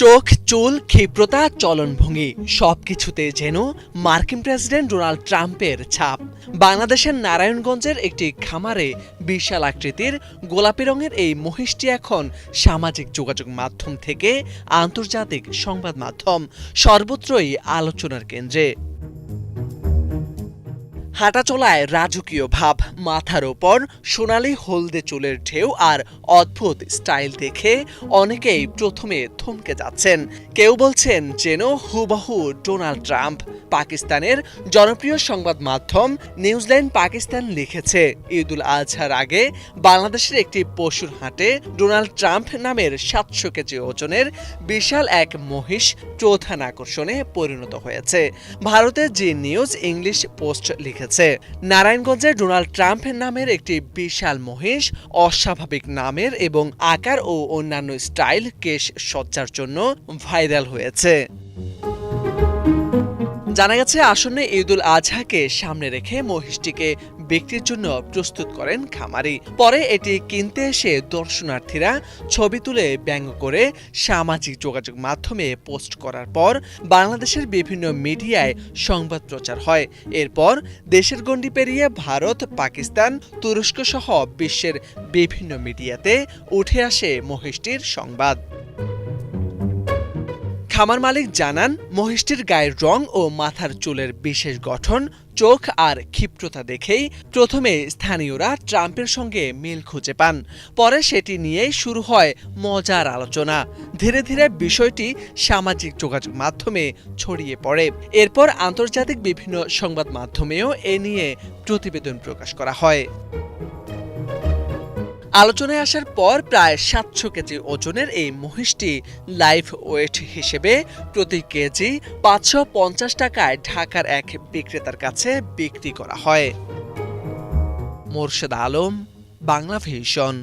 চোখ, চুল, ক্ষিপ্রতা, চলনভঙ্গি সবকিছুতে যেন মার্কিন প্রেসিডেন্ট ডোনাল্ড ট্রাম্পের ছাপ। বাংলাদেশের নারায়ণগঞ্জের একটি খামারে বিশাল আকৃতির গোলাপি রঙের এই মহিষটি এখন সামাজিক যোগাযোগ মাধ্যম থেকে আন্তর্জাতিক সংবাদ মাধ্যম সর্বত্রই আলোচনার কেন্দ্রে। হাঁটাচলায় রাজকীয় ভাব, মাথার ওপর সোনালি হলদে চুলের ঢেউ আর অদ্ভুত স্টাইল দেখে অনেকেই প্রথমে থমকে যাচ্ছেন। কেউ বলছেন যেন হুবহু ডোনাল্ড ট্রাম্প। পাকিস্তানের জনপ্রিয় সংবাদ মাধ্যম নিউজিল্যান্ড পাকিস্তান লিখেছে, ঈদুল আজহার আগে বাংলাদেশের একটি পশুর হাটে ডোনাল্ড ট্রাম্প নামের 700 কেজি ওজনের বিশাল এক মহিষ প্রধান আকর্ষণে পরিণত হয়েছে। ভারতের জি নিউজ ইংলিশ পোস্ট লিখেছে, নারায়ণগঞ্জে ডোনাল্ড ট্রাম্প নামের একটি বিশাল মহিষ অস্বাভাবিক নামের এবং আকার ও অন্যান্য স্টাইল কেশ সজ্জার জন্য ভাইরাল হয়েছে। জানা গেছে, আসন্ন ঈদুল আজহাকে সামনে রেখে মহিষটিকে বিক্রির জন্য প্রস্তুত করেন খামারি। পরে এটি কিনতে এসে দর্শনার্থীরা ছবি তুলে ব্যঙ্গ করে সামাজিক যোগাযোগ মাধ্যমে পোস্ট করার পর বাংলাদেশের বিভিন্ন মিডিয়ায় সংবাদ প্রচার হয়। এরপর দেশের গণ্ডি পেরিয়ে ভারত, পাকিস্তান, তুরস্ক সহ বিশ্বের বিভিন্ন মিডিয়াতে উঠে আসে মহিষটির সংবাদ। খামার মালিক জানান, মহিষটির গায়ের রং ও মাথার চুলের বিশেষ গঠন, চোখ আর ক্ষিপ্রতা দেখেই প্রথমে স্থানীয়রা ট্রাম্পের সঙ্গে মিল খুঁজে পান। পরে সেটি নিয়েই শুরু হয় মজার আলোচনা। ধীরে ধীরে বিষয়টি সামাজিক যোগাযোগ মাধ্যমে ছড়িয়ে পড়ে। এরপর আন্তর্জাতিক বিভিন্ন সংবাদ মাধ্যমেও এ নিয়ে প্রতিবেদন প্রকাশ করা হয়। আলোচনায় আসার পর প্রায় 700 কেজি ওজনের এই মহিষটি লাইভ ওয়েট হিসেবে প্রতি কেজি 550 টাকায় ঢাকার এক বিক্রেতার কাছে বিক্রি করা হয়। মোরশেদ আলম, বাংলা ভিশন।